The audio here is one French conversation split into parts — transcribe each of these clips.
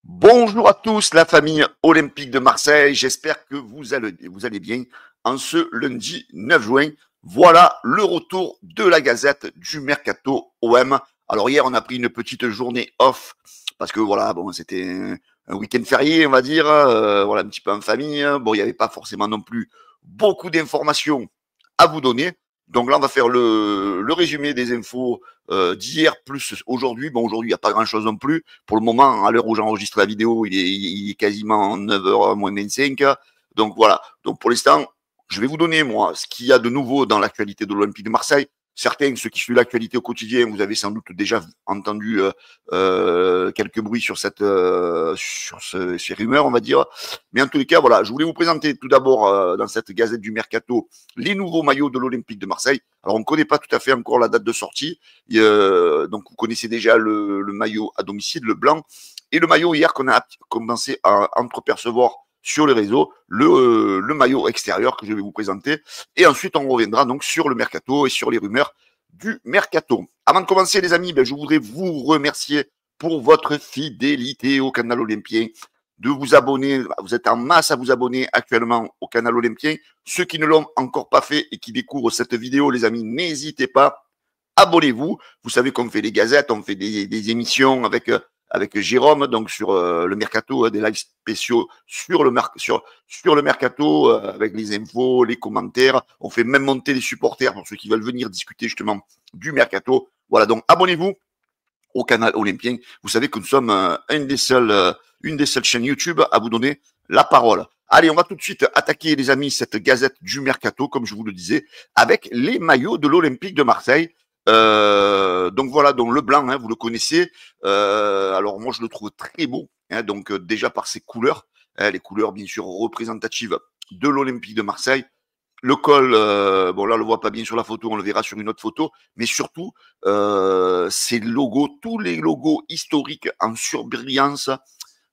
Bonjour à tous, la famille olympique de Marseille. J'espère que vous allez bien en ce lundi 9 juin. Voilà le retour de la Gazette du Mercato OM. Alors hier, on a pris une petite journée off parce que voilà, bon, c'était un week-end férié, on va dire, voilà, un petit peu en famille. Bon, il n'y avait pas forcément non plus beaucoup d'informations à vous donner. Donc là, on va faire le résumé des infos d'hier plus aujourd'hui. Bon, aujourd'hui, il n'y a pas grand-chose non plus. Pour le moment, à l'heure où j'enregistre la vidéo, il est quasiment 9h moins 25. Donc voilà. Donc pour l'instant, je vais vous donner, moi, ce qu'il y a de nouveau dans l'actualité de l'Olympique de Marseille. Certains, ceux qui suivent l'actualité au quotidien, vous avez sans doute déjà entendu quelques bruits sur ces rumeurs, on va dire. Mais en tous les cas, voilà, je voulais vous présenter tout d'abord dans cette Gazette du Mercato les nouveaux maillots de l'Olympique de Marseille. Alors on ne connaît pas tout à fait encore la date de sortie. Donc vous connaissez déjà le maillot à domicile, le blanc, et le maillot hier qu'on a commencé à entrepercevoir sur les réseaux, le maillot extérieur que je vais vous présenter. Et ensuite, on reviendra donc sur le mercato et sur les rumeurs du mercato. Avant de commencer, les amis, je voudrais vous remercier pour votre fidélité au canal olympien, de vous abonner. Vous êtes en masse à vous abonner actuellement au canal olympien. Ceux qui ne l'ont encore pas fait et qui découvrent cette vidéo, les amis, n'hésitez pas, abonnez-vous. Vous savez qu'on fait des gazettes, on fait des émissions avec Jérôme, donc sur le mercato, des lives spéciaux sur le mercato, avec les infos, les commentaires. On fait même monter les supporters pour ceux qui veulent venir discuter justement du mercato. Voilà, donc abonnez-vous au canal olympien. Vous savez que nous sommes une des seules chaînes YouTube à vous donner la parole. Allez, on va tout de suite attaquer, les amis, cette gazette du mercato, comme je vous le disais, avec les maillots de l'Olympique de Marseille. Donc voilà, donc le blanc, hein, vous le connaissez. Alors moi, je le trouve très beau, hein, donc déjà par ses couleurs, hein, les couleurs bien sûr représentatives de l'Olympique de Marseille. Le col, bon là on le voit pas bien sur la photo, on le verra sur une autre photo, mais surtout ces logos, tous les logos historiques en surbrillance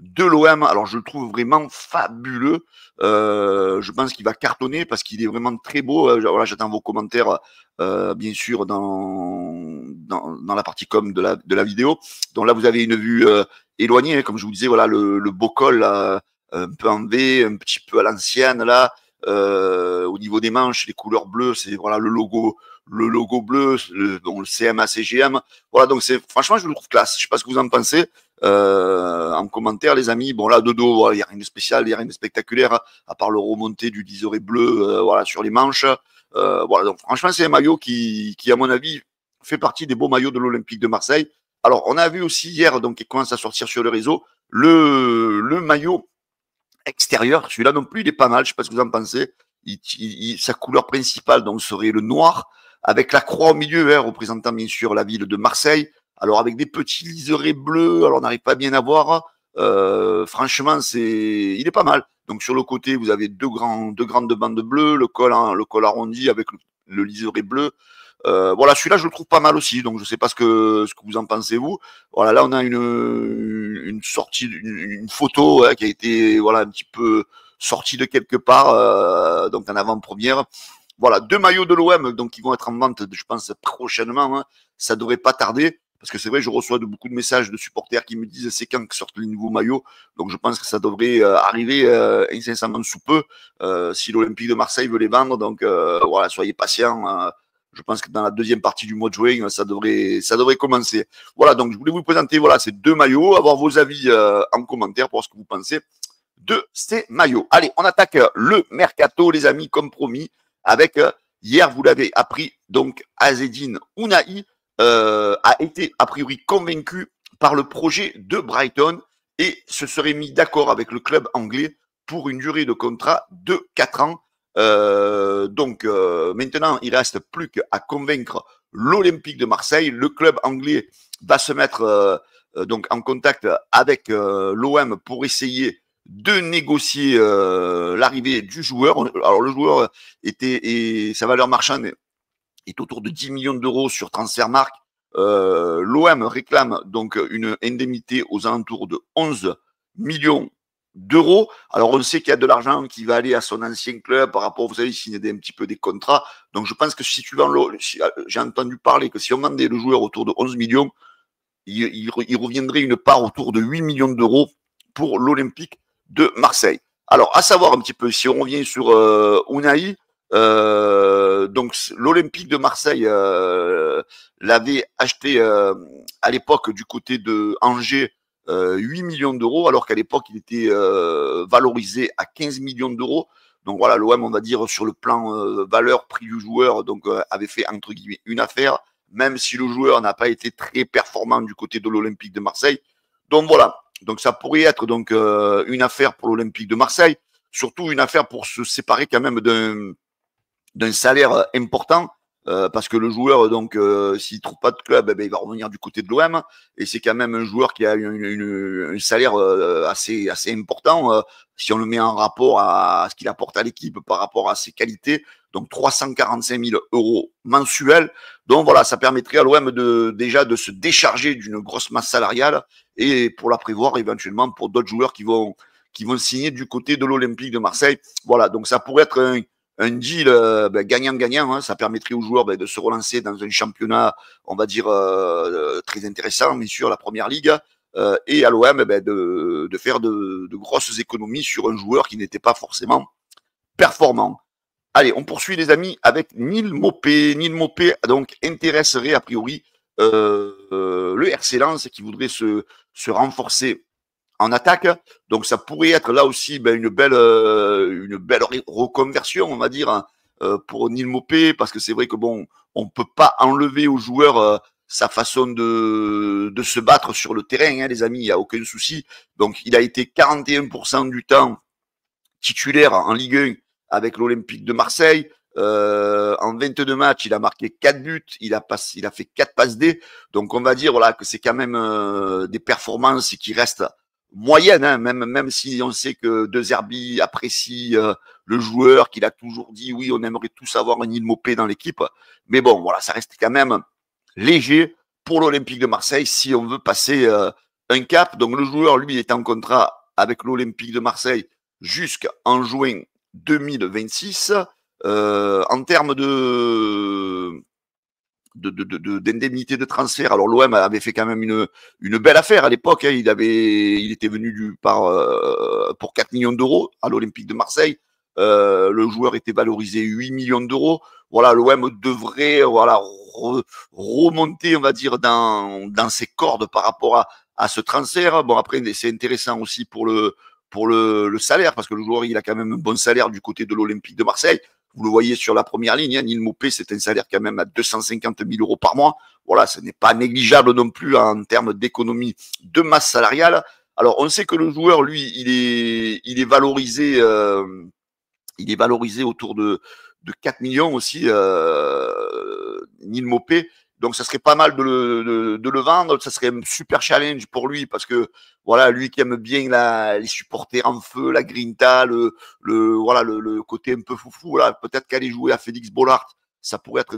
de l'OM. Alors je le trouve vraiment fabuleux. Je pense qu'il va cartonner parce qu'il est vraiment très beau. Voilà, j'attends vos commentaires, bien sûr, dans la partie com de la vidéo. Donc là, vous avez une vue éloignée, hein, comme je vous disais, voilà, le beau col, là, un peu en V, un petit peu à l'ancienne, là. Au niveau des manches, les couleurs bleues, c'est voilà le logo bleu, le CMA CGM. Voilà, donc c'est franchement, je le trouve classe. Je sais pas ce que vous en pensez en commentaire, les amis. Bon, là, de dos, voilà, il n'y a rien de spécial, il n'y a rien de spectaculaire, à part le remonté du liseré bleu voilà, sur les manches. Voilà, donc franchement, c'est un maillot qui, à mon avis, fait partie des beaux maillots de l'Olympique de Marseille. Alors, on a vu aussi hier, donc, il commence à sortir sur le réseau, le maillot extérieur. Celui-là non plus, il est pas mal. Je sais pas ce que vous en pensez. Sa couleur principale donc serait le noir, avec la croix au milieu, hein, représentant bien sûr la ville de Marseille. Alors avec des petits liserés bleus, alors on n'arrive pas bien à voir. Franchement, il est pas mal. Donc sur le côté, vous avez deux grandes bandes bleues, le col arrondi avec le liseré bleu. Voilà, celui-là, je le trouve pas mal aussi. Donc, je sais pas ce que vous en pensez, vous. Voilà, là, on a une sortie, une photo qui a été, voilà, un petit peu sortie de quelque part, donc en avant-première. Voilà, deux maillots de l'OM, donc qui vont être en vente, je pense, prochainement. Hein. Ça devrait pas tarder. Parce que c'est vrai, je reçois beaucoup de messages de supporters qui me disent c'est quand que sortent les nouveaux maillots. Donc je pense que ça devrait arriver incessamment sous peu si l'Olympique de Marseille veut les vendre. Donc voilà, soyez patients. Je pense que dans la deuxième partie du mois de juin, ça devrait commencer. Voilà, donc je voulais vous présenter voilà, ces deux maillots, avoir vos avis en commentaire pour ce que vous pensez de ces maillots. Allez, on attaque le mercato, les amis, comme promis, avec hier, vous l'avez appris, donc Azzedine Ounahi a été a priori convaincu par le projet de Brighton et se serait mis d'accord avec le club anglais pour une durée de contrat de 4 ans. Maintenant, il reste plus qu'à convaincre l'Olympique de Marseille. Le club anglais va se mettre donc en contact avec l'OM pour essayer de négocier l'arrivée du joueur. Alors le joueur et sa valeur marchande est autour de 10 millions d'euros sur Transfermarkt. L'OM réclame donc une indemnité aux alentours de 11 millions d'euros. Alors on sait qu'il y a de l'argent qui va aller à son ancien club par rapport, vous savez, il signe un petit peu des contrats. Donc je pense que si tu vends j'ai entendu parler que si on vendait le joueur autour de 11 millions, il reviendrait une part autour de 8 millions d'euros pour l'Olympique de Marseille. Alors, à savoir un petit peu, si on revient sur Unai, donc l'Olympique de Marseille l'avait acheté à l'époque du côté de Angers 8 millions d'euros, alors qu'à l'époque il était valorisé à 15 millions d'euros. Donc voilà, l'OM, on va dire, sur le plan valeur, prix du joueur, donc avait fait entre guillemets une affaire, même si le joueur n'a pas été très performant du côté de l'Olympique de Marseille. Donc voilà, donc ça pourrait être donc une affaire pour l'Olympique de Marseille, surtout une affaire pour se séparer quand même d'un salaire important, parce que le joueur, donc, s'il trouve pas de club, eh ben, il va revenir du côté de l'OM, et c'est quand même un joueur qui a un salaire assez important, si on le met en rapport à ce qu'il apporte à l'équipe par rapport à ses qualités, donc 345 000 euros mensuels. Donc voilà, ça permettrait à l'OM déjà de se décharger d'une grosse masse salariale, et pour la prévoir éventuellement pour d'autres joueurs qui vont signer du côté de l'Olympique de Marseille. Voilà, donc ça pourrait être un deal gagnant-gagnant, hein. Ça permettrait aux joueurs de se relancer dans un championnat, on va dire, très intéressant, bien sûr, la Première Ligue, et à l'OM de faire de grosses économies sur un joueur qui n'était pas forcément performant. Allez, on poursuit les amis avec Neil Maupay. Neil Maupay donc intéresserait a priori le RC Lens qui voudrait se renforcer en attaque. Donc ça pourrait être là aussi une belle reconversion, on va dire, pour Neil Maupay, parce que c'est vrai que bon, on peut pas enlever au joueur sa façon de se battre sur le terrain, hein, les amis, il y a aucun souci. Donc il a été 41% du temps titulaire en Ligue 1 avec l'Olympique de Marseille. En 22 matchs, il a marqué 4 buts, il a fait 4 passes D. Donc on va dire voilà que c'est quand même des performances qui restent moyennes, hein, même si on sait que De Zerbi apprécie le joueur, qu'il a toujours dit oui, on aimerait tous avoir un Neil Maupay dans l'équipe. Mais bon, voilà, ça reste quand même léger pour l'Olympique de Marseille si on veut passer un cap. Donc le joueur, lui, est en contrat avec l'Olympique de Marseille jusqu'en juin 2026. En termes d'indemnité de transfert, alors l'OM avait fait quand même une belle affaire à l'époque, hein. Il était venu pour 4 millions d'euros à l'Olympique de Marseille. Le joueur était valorisé 8 millions d'euros. Voilà, l'OM devrait remonter, on va dire, dans ses cordes par rapport à ce transfert. Bon, après, c'est intéressant aussi pour le salaire, parce que le joueur, il a quand même un bon salaire du côté de l'Olympique de Marseille. Vous le voyez sur la première ligne, hein, Neil Maupay, c'est un salaire quand même à 250 000 euros par mois. Voilà, ce n'est pas négligeable non plus en termes d'économie de masse salariale. Alors, on sait que le joueur, lui, il est valorisé autour de 4 millions aussi, Neil Maupay. Donc, ça serait pas mal de le vendre. Ça serait un super challenge pour lui parce que, voilà, lui qui aime bien les supporters en feu, la grinta, le côté un peu foufou, voilà, peut-être qu'aller jouer à Félix Bollard, ça pourrait être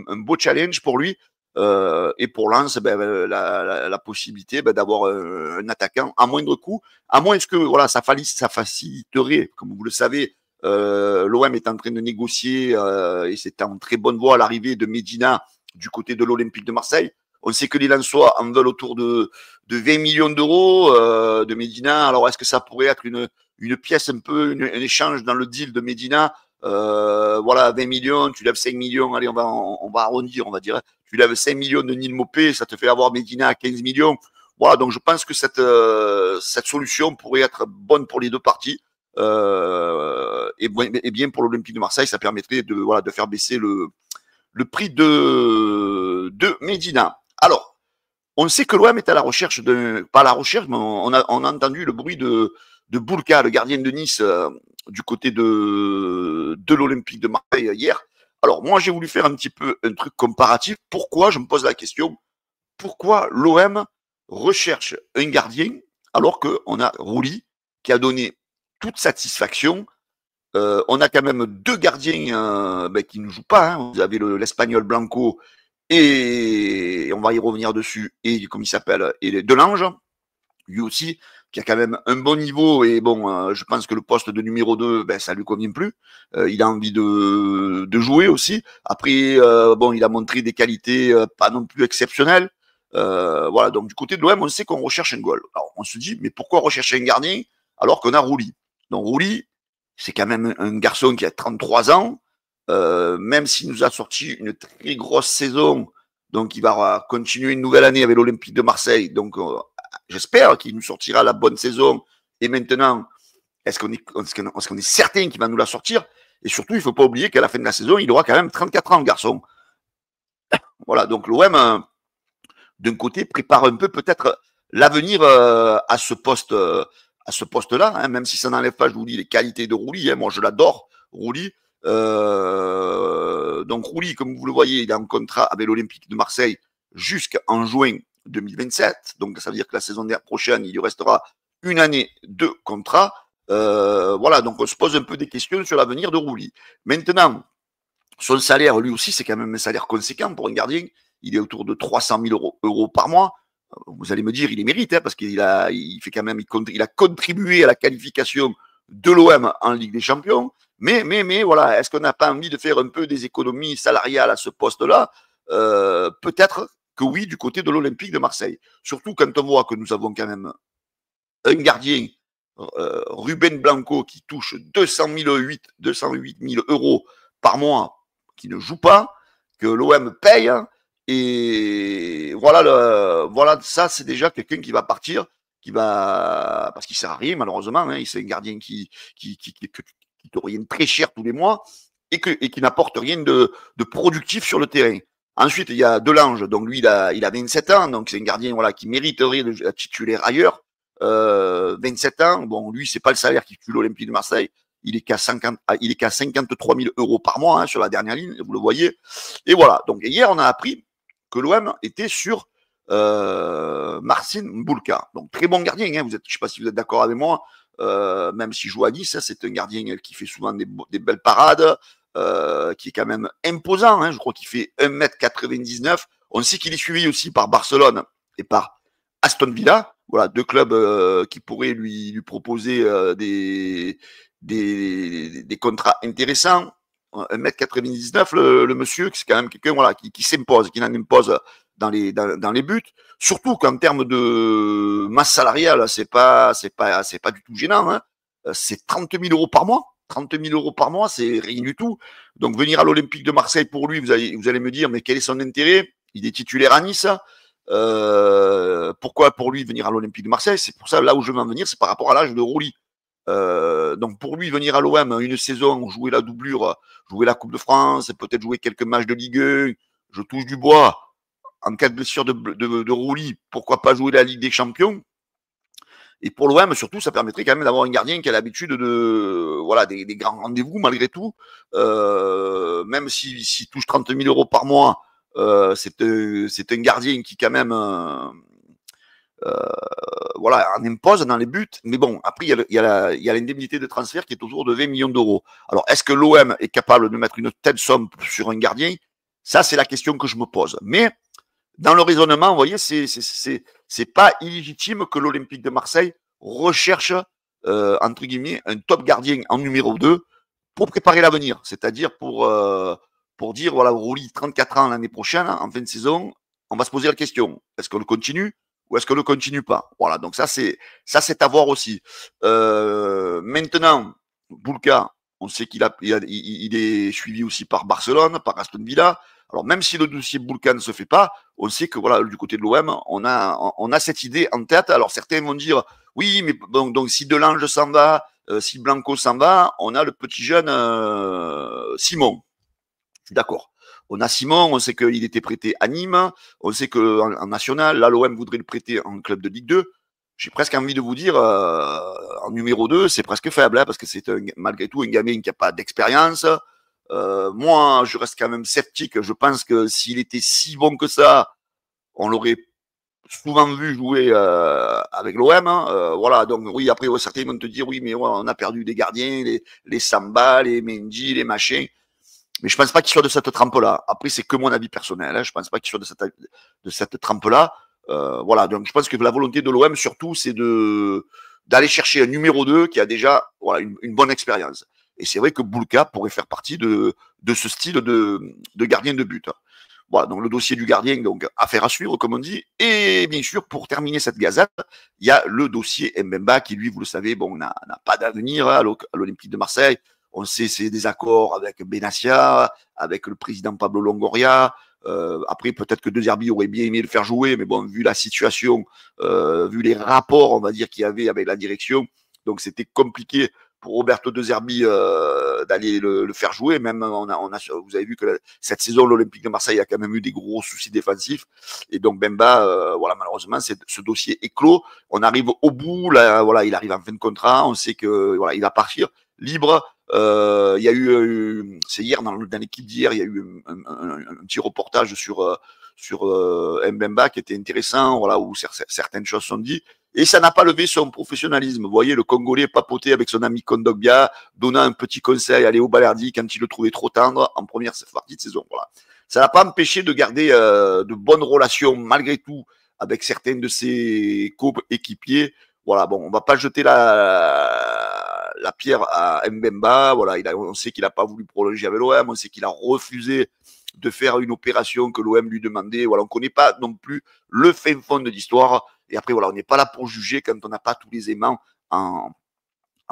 un beau challenge pour lui. Et pour Lens, la possibilité d'avoir un attaquant à moindre coût, à moins que voilà, ça faciliterait, comme vous le savez, l'OM est en train de négocier et c'est en très bonne voie à l'arrivée de Medina du côté de l'Olympique de Marseille. On sait que les Lensois en veulent autour de 20 millions d'euros de Medina. Alors, est-ce que ça pourrait être une pièce un peu, un échange dans le deal de Medina? Voilà, 20 millions, tu lèves 5 millions, allez, on va arrondir, on va dire. Tu lèves 5 millions de Neil Maupay, ça te fait avoir Medina à 15 millions. Voilà, donc je pense que cette solution pourrait être bonne pour les deux parties. Et bien pour l'Olympique de Marseille, ça permettrait de faire baisser le prix de Medina. Alors, on sait que l'OM est à la recherche pas à la recherche, mais on a entendu le bruit de Boulka, le gardien de Nice, du côté de l'Olympique de Marseille hier. Alors, moi, j'ai voulu faire un petit peu un truc comparatif. Pourquoi, je me pose la question, pourquoi l'OM recherche un gardien alors qu'on a Rouli qui a donné toute satisfaction. On a quand même deux gardiens qui ne jouent pas, hein. Vous avez l'Espagnol Blanco et on va y revenir dessus, et comme il s'appelle, et Delange, lui aussi, qui a quand même un bon niveau, et bon, je pense que le poste de numéro 2, ça lui convient plus. Il a envie de jouer aussi. Après, bon, il a montré des qualités pas non plus exceptionnelles. Voilà, donc du côté de l'OM, on sait qu'on recherche un goal. Alors on se dit, mais pourquoi rechercher un gardien alors qu'on a Rouli? Donc Rouli, c'est quand même un garçon qui a 33 ans, même s'il nous a sorti une très grosse saison, donc il va continuer une nouvelle année avec l'Olympique de Marseille. Donc j'espère qu'il nous sortira la bonne saison. Et maintenant, est-ce qu'on est certain qu'il va nous la sortir? Et surtout, il ne faut pas oublier qu'à la fin de la saison, il aura quand même 34 ans, le garçon. Voilà, donc l'OM, d'un côté, prépare un peu peut-être l'avenir à ce poste-là, hein, même si ça n'enlève pas, je vous dis, les qualités de Rouli. Hein, moi, je l'adore, Rouli. Donc Rouli, comme vous le voyez, il est en contrat avec l'Olympique de Marseille jusqu'en juin 2027. Donc ça veut dire que la saison prochaine, il lui restera une année de contrat. Voilà, donc on se pose un peu des questions sur l'avenir de Rouli. Maintenant, son salaire, lui aussi, c'est quand même un salaire conséquent pour un gardien. Il est autour de 300 000 euros par mois. Vous allez me dire, il les mérite, hein, parce qu'il il a contribué à la qualification de l'OM en Ligue des Champions. Mais voilà, est-ce qu'on n'a pas envie de faire un peu des économies salariales à ce poste-là? Peut-être que oui, du côté de l'Olympique de Marseille. Surtout quand on voit que nous avons quand même un gardien, Ruben Blanco, qui touche 208 000 euros par mois, qui ne joue pas, que l'OM paye. Et voilà, ça, c'est déjà quelqu'un qui va partir, parce qu'il sert à rien, malheureusement. Hein, c'est un gardien qui te revienne très cher tous les mois et qui n'apporte rien de productif sur le terrain. Ensuite, il y a Delange, donc lui, il a 27 ans, donc c'est un gardien qui mériterait de titulaire ailleurs. 27 ans, bon, lui, c'est pas le salaire qui tue l'Olympique de Marseille. Il est qu'à 53 000 euros par mois, hein, sur la dernière ligne, vous le voyez. Et voilà. Donc, hier, on a appris que l'OM était sur Marcin Bulka. Donc, très bon gardien, hein, je ne sais pas si vous êtes d'accord avec moi, même s'il joue à Nice, hein, c'est un gardien qui fait souvent des belles parades, qui est quand même imposant, hein, je crois qu'il fait 1m99. On sait qu'il est suivi aussi par Barcelone et par Aston Villa. Voilà, deux clubs qui pourraient lui proposer des contrats intéressants. 1m99, le monsieur, c'est quand même quelqu'un qui s'impose, qui en impose dans les buts. Surtout qu'en termes de masse salariale, c'est pas du tout gênant. Hein. C'est 30 000 euros par mois. 30 000 euros par mois, c'est rien du tout. Donc venir à l'Olympique de Marseille pour lui, vous allez me dire, mais quel est son intérêt? Il est titulaire à Nice. Pourquoi pour lui venir à l'Olympique de Marseille? C'est pour ça, là où je veux en venir, c'est par rapport à l'âge de Rouli. Donc pour lui, venir à l'OM une saison, jouer la doublure, jouer la Coupe de France, peut-être jouer quelques matchs de Ligue 1, je touche du bois, en cas de blessure de Rouli, pourquoi pas jouer la Ligue des Champions? Et pour l'OM, surtout, ça permettrait quand même d'avoir un gardien qui a l'habitude des grands rendez-vous, malgré tout. Même s'il touche 30 000 euros par mois, c'est un gardien qui, quand même, en impose dans les buts. Mais bon, après, il y a l'indemnité de transfert qui est autour de 20 millions d'euros. Alors, est-ce que l'OM est capable de mettre une telle somme sur un gardien? Ça, c'est la question que je me pose. Mais dans le raisonnement, vous voyez, c'est pas illégitime que l'Olympique de Marseille recherche, entre guillemets, un top gardien en numéro 2 pour préparer l'avenir. C'est-à-dire pour dire, voilà, Rouli, 34 ans l'année prochaine, en fin de saison, on va se poser la question. Est-ce qu'on le continue ou est-ce qu'on le continue pas? Voilà, donc ça, c'est à voir aussi. Maintenant, Bulka, on sait qu'il est suivi aussi par Barcelone, par Aston Villa. Alors, même si le dossier Bulka ne se fait pas, on sait que voilà, du côté de l'OM, on a cette idée en tête. Alors, certains vont dire, oui, mais donc si Delange s'en va, si Blanco s'en va, on a le petit jeune Simon. Je suis d'accord. On a Simon, on sait qu'il était prêté à Nîmes, on sait qu'en national, là, l'OM voudrait le prêter en club de Ligue 2. J'ai presque envie de vous dire, en numéro 2, c'est presque faible, hein, parce que c'est malgré tout un gamin qui n'a pas d'expérience. Moi, je reste quand même sceptique. Je pense que s'il était si bon que ça, on l'aurait souvent vu jouer avec l'OM. Hein. Voilà, donc oui, après, certains vont te dire, oui, mais ouais, on a perdu des gardiens, les Samba, les Mendy, les machins. Mais je pense pas qu'il soit de cette trempe-là. Après, c'est que mon avis personnel. Hein. Je pense pas qu'il soit de cette trempe-là. Voilà, donc je pense que la volonté de l'OM, surtout, c'est d'aller chercher un numéro 2 qui a déjà une bonne expérience. Et c'est vrai que Bulka pourrait faire partie de ce style de gardien de but. Voilà, donc le dossier du gardien, donc affaire à suivre, comme on dit. Et bien sûr, pour terminer cette gazette, il y a le dossier Mbemba qui, lui, vous le savez, bon, n'a pas d'avenir à l'Olympique de Marseille. On sait ses désaccords avec Benassia, avec le président Pablo Longoria. Après, peut-être que De Zerbi aurait bien aimé le faire jouer, mais bon, vu la situation, vu les rapports, on va dire, qu'il y avait avec la direction, donc c'était compliqué pour Roberto De Zerbi d'aller le faire jouer. Même vous avez vu que cette saison, l'Olympique de Marseille a quand même eu des gros soucis défensifs. Et donc Bemba, voilà, malheureusement, ce dossier est clos. On arrive au bout. Là, voilà, il arrive en fin de contrat. On sait que voilà, il va partir libre. Il y a eu, c'est hier dans l'équipe d'hier, il y a eu un petit reportage sur Mbemba qui était intéressant, voilà, où certaines choses sont dites. Et ça n'a pas levé son professionnalisme. Vous voyez, le Congolais papoté avec son ami Kondogbia, donnant un petit conseil à Léo Balerdi quand il le trouvait trop tendre en première partie de saison. Voilà. Ça n'a pas empêché de garder de bonnes relations malgré tout avec certains de ses coéquipiers. Voilà, bon, on va pas jeter la pierre à Mbemba. Voilà, on sait qu'il n'a pas voulu prolonger avec l'OM, on sait qu'il a refusé de faire une opération que l'OM lui demandait. Voilà, on ne connaît pas non plus le fin fond de l'histoire. Et après, voilà, on n'est pas là pour juger quand on n'a pas tous les aimants en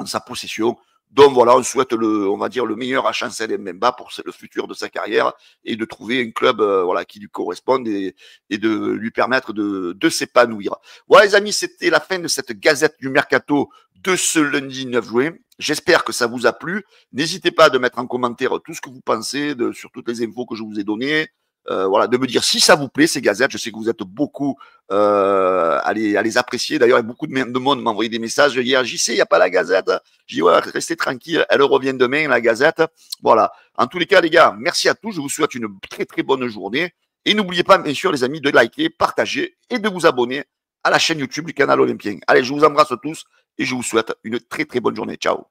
sa possession. Donc voilà, on souhaite on va dire le meilleur à Chancel Mbemba pour le futur de sa carrière et de trouver un club voilà qui lui corresponde et de lui permettre de s'épanouir. Voilà les amis, c'était la fin de cette gazette du mercato de ce lundi 9 juin. J'espère que ça vous a plu. N'hésitez pas de mettre en commentaire tout ce que vous pensez sur toutes les infos que je vous ai données. Voilà, de me dire si ça vous plaît ces gazettes. Je sais que vous êtes beaucoup à les apprécier. D'ailleurs, beaucoup de monde m'a envoyé des messages hier. J'y sais, il n'y a pas la gazette. J'ai dit, ouais, restez tranquille, elle revient demain, la gazette. Voilà. En tous les cas, les gars, merci à tous. Je vous souhaite une très, très bonne journée. Et n'oubliez pas, bien sûr, les amis, de liker, partager et de vous abonner à la chaîne YouTube du canal Olympien. Allez, je vous embrasse tous et je vous souhaite une très, très bonne journée. Ciao.